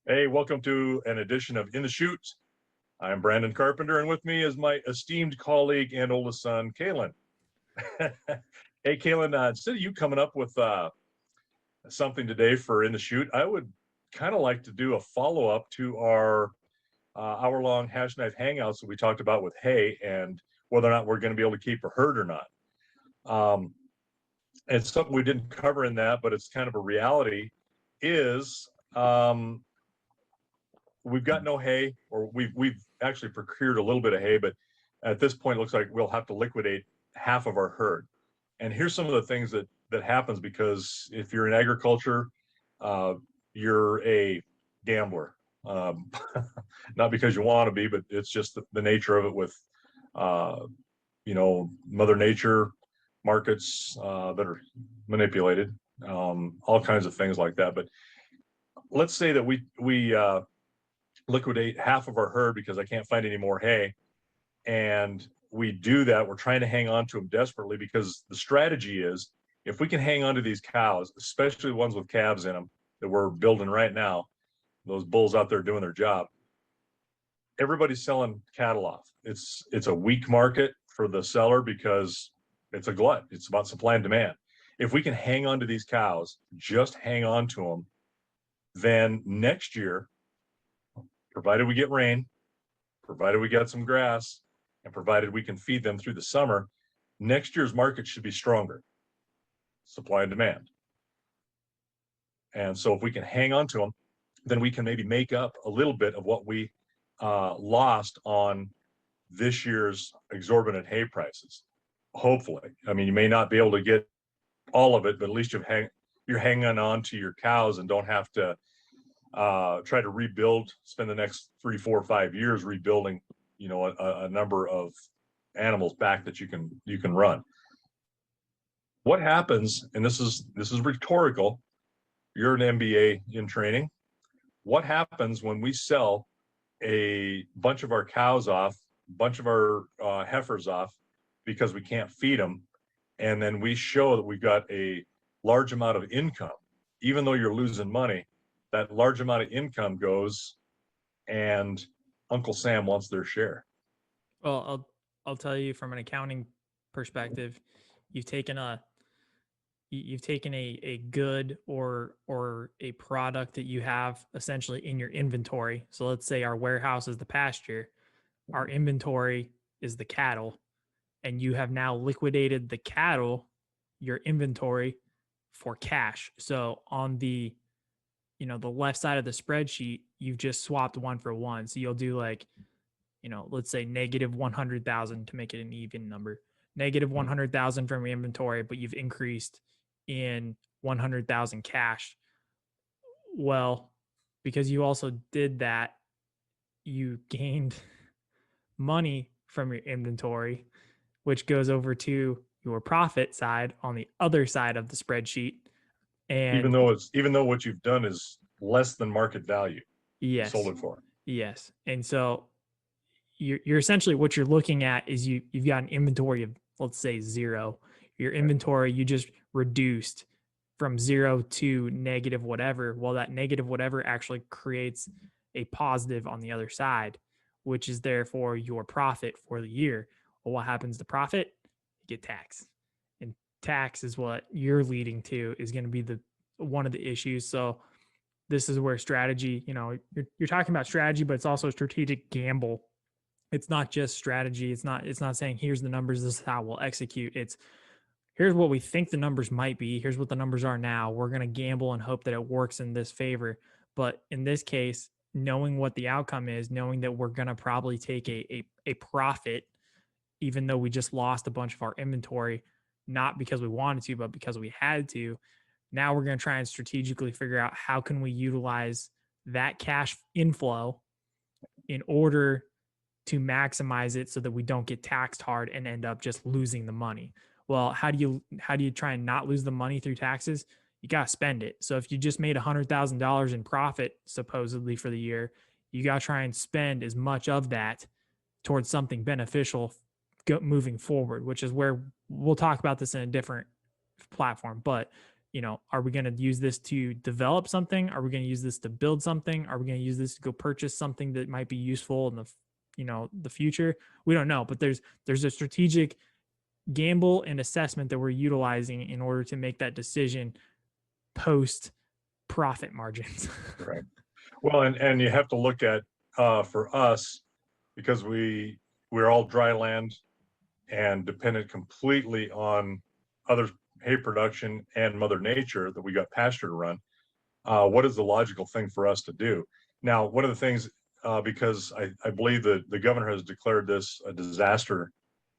Hey, welcome to an edition of In the Chute. I'm Brandon Carpenter, and with me is my esteemed colleague and oldest son, Kalen. Hey, Kalen, instead of you coming up with something today for In the Chute, I would kind of like to do a follow up to our hour-long Hashknife hangouts that we talked about with hay and whether or not we're going to be able to keep a herd or not. Um, it's something we didn't cover in that, but it's kind of a reality. Is we've got no hay, or we've actually procured a little bit of hay, but at this point, it looks like we'll have to liquidate half of our herd. And here's some of the things that happens because if you're in agriculture, uh, you're a gambler. Um, Not because you want to be, but it's just the nature of it with, uh, Mother Nature, markets that are manipulated, all kinds of things like that. But let's say that we liquidate half of our herd because I can't find any more hay. And we do that. We're trying to hang on to them desperately because the strategy is if we can hang on to these cows, especially the ones with calves in them that we're building right now, those bulls out there doing their job, everybody's selling cattle off. It's a weak market for the seller because it's a glut. It's about supply and demand. If we can hang on to these cows, just hang on to them, then next year, provided we get rain, provided we got some grass, and provided we can feed them through the summer, next year's market should be stronger. Supply and demand. And so if we can hang on to them, then we can maybe make up a little bit of what we lost on this year's exorbitant hay prices. Hopefully. I mean, you may not be able to get all of it, but at least you're hanging on to your cows and don't have to try to rebuild, spend the next 3, 4, 5 years rebuilding, a number of animals back that you can run. What happens, and this is rhetorical, you're an MBA in training. What happens when we sell a bunch of our cows off, a bunch of our heifers off because we can't feed them, and then we show that we've got a large amount of income, even though you're losing money, that large amount of income goes, and Uncle Sam wants their share. Well, I'll tell you from an accounting perspective, you've taken a good or a product that you have essentially in your inventory. So let's say our warehouse is the pasture, our inventory is the cattle, and you have now liquidated the cattle, your inventory for cash. So on the left side of the spreadsheet, you've just swapped one for one. So you'll do like, let's say negative 100,000 to make it an even number, negative 100,000 from your inventory, but you've increased in 100,000 cash. Well, because you also did that, you gained money from your inventory, which goes over to your profit side on the other side of the spreadsheet. Even And though what you've done is less than market value, you sold yes, it for. yes. And so you're essentially what you're looking at is you've got an inventory of, let's say, zero. Your inventory you just reduced from zero to negative whatever. Well, that negative whatever actually creates a positive on the other side, which is therefore your profit for the year. Well, what happens to profit? You get tax. And tax is what you're leading to, is going to be the one of the issues. So this is where strategy, you're talking about strategy, but it's also a strategic gamble. It's not just strategy. It's not saying here's the numbers, this is how we'll execute. It's here's what we think the numbers might be. Here's what the numbers are now. We're going to gamble and hope that it works in this favor. But in this case, knowing what the outcome is, knowing that we're going to probably take a profit, even though we just lost a bunch of our inventory, not because we wanted to, but because we had to. Now we're going to try and strategically figure out how can we utilize that cash inflow in order to maximize it so that we don't get taxed hard and end up just losing the money. Well, how do you try and not lose the money through taxes? You got to spend it. So if you just made $100,000 in profit supposedly for the year, you got to try and spend as much of that towards something beneficial moving forward, which is where we'll talk about this in a different platform. But are we going to use this to develop something? Are we going to use this to build something? Are we going to use this to go purchase something that might be useful in the future? We don't know, but there's a strategic gamble and assessment that we're utilizing in order to make that decision post profit margins. Right. Well, and you have to look at for us, because we're all dry land and dependent completely on other hay production and Mother Nature that we got pasture to run. What is the logical thing for us to do? Now, one of the things, because I believe that the governor has declared this a disaster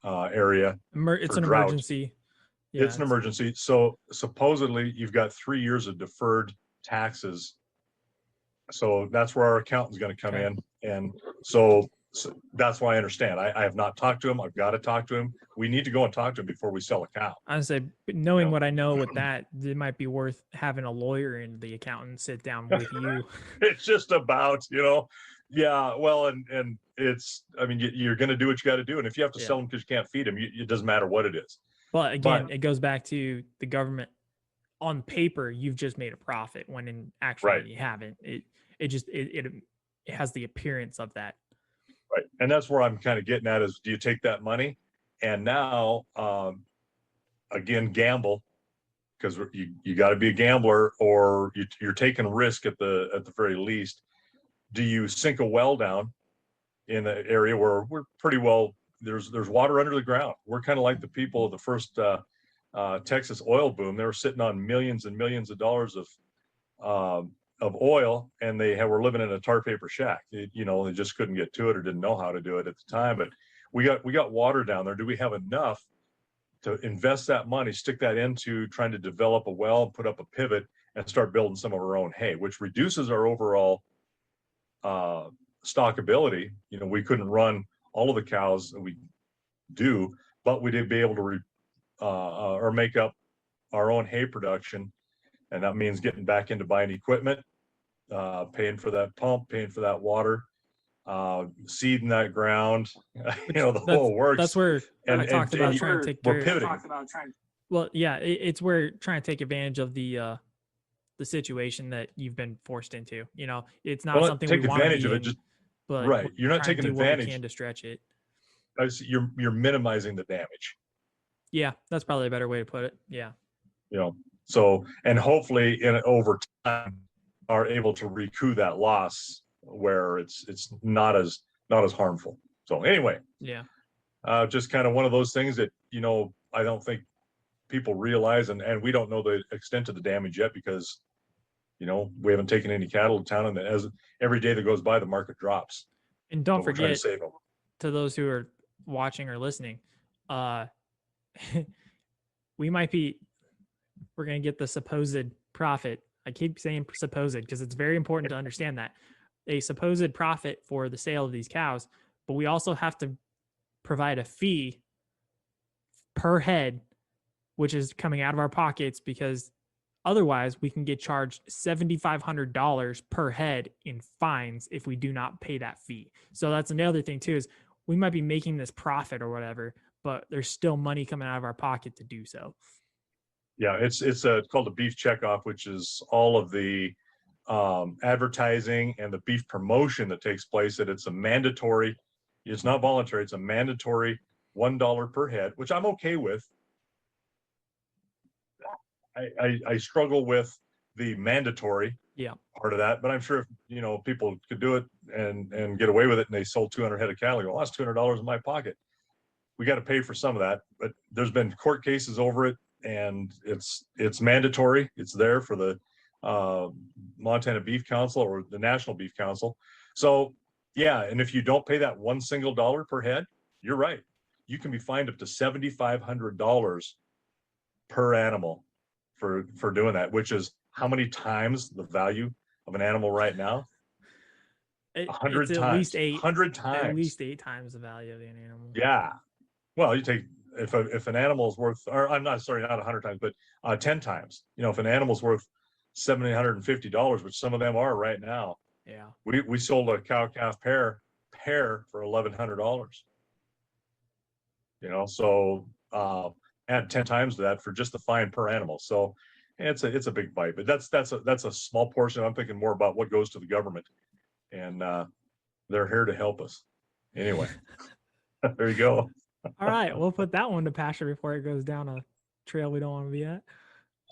area. It's an drought. emergency. Yeah, it's an emergency. So supposedly you've got 3 years of deferred taxes. So that's where our accountant's going to come in. And so that's why I understand. I have not talked to him. I've got to talk to him. We need to go and talk to him before we sell a cow. I would say, knowing what I know with that, it might be worth having a lawyer and the accountant sit down with you. It's just about, yeah, well, and it's, I mean, you're going to do what you got to do. And if you have to sell them because you can't feed them, it doesn't matter what it is. But again, it goes back to the government. On paper, you've just made a profit when in actuality you haven't. It has the appearance of that. Right. And that's where I'm kind of getting at is, do you take that money and now, again, gamble, because you got to be a gambler, or you're taking risk at the very least. Do you sink a well down in an area where we're pretty well, there's water under the ground? We're kind of like the people of the first Texas oil boom. They were sitting on millions and millions of dollars of oil, and they were living in a tar paper shack. They just couldn't get to it or didn't know how to do it at the time. But we got water down there. Do we have enough to invest that money, stick that into trying to develop a well, put up a pivot, and start building some of our own hay, which reduces our overall stockability? We couldn't run all of the cows that we do, but we did be able to or make up our own hay production. And that means getting back into buying equipment, paying for that pump, paying for that water, seeding that ground, the whole works. That's where I talked about trying to take we're pivoting. Well, yeah, it's where trying to take advantage of the situation that you've been forced into. It's not something we want to be in, but right. You're not taking advantage. We can to stretch it. You're minimizing the damage. Yeah, that's probably a better way to put it. Yeah. So, and hopefully over time are able to recoup that loss where it's not as harmful. So anyway, yeah, just kind of one of those things that, I don't think people realize, and we don't know the extent of the damage yet, because, we haven't taken any cattle to town, and as every day that goes by, the market drops. And don't forget, to those who are watching or listening, we're going to get the supposed profit. I keep saying supposed because it's very important to understand that a supposed profit for the sale of these cows, but we also have to provide a fee per head, which is coming out of our pockets, because otherwise we can get charged $7,500 per head in fines if we do not pay that fee. So that's another thing too, is we might be making this profit or whatever, but there's still money coming out of our pocket to do so. Yeah, it's called a beef checkoff, which is all of the advertising and the beef promotion that takes place. That it's a mandatory, it's not voluntary, it's a mandatory $1 per head, which I'm okay with. I struggle with the mandatory part of that, but I'm sure if people could do it and get away with it, and they sold 200 head of cattle, you go, well, that's $200 in my pocket. We got to pay for some of that, but there's been court cases over it, and it's mandatory. It's there for the Montana Beef Council or the National Beef Council. So yeah, and if you don't pay that one single dollar per head, you're right, you can be fined up to $7,500 per animal for doing that, which is how many times the value of an animal right now? 100 times. At least 8. 100 times. At least 8 times the value of an animal. Yeah. Well, you take if an animal is worth, or I'm not sorry, not 100 times, but 10 times. If an animal's worth $750, which some of them are right now. Yeah. We sold a cow calf pair for $1,100. So add 10 times to that for just the fine per animal. So it's a big fight, but that's a small portion. I'm thinking more about what goes to the government, and they're here to help us. Anyway, there you go. All right, we'll put that one to pasture before it goes down a trail we don't want to be at.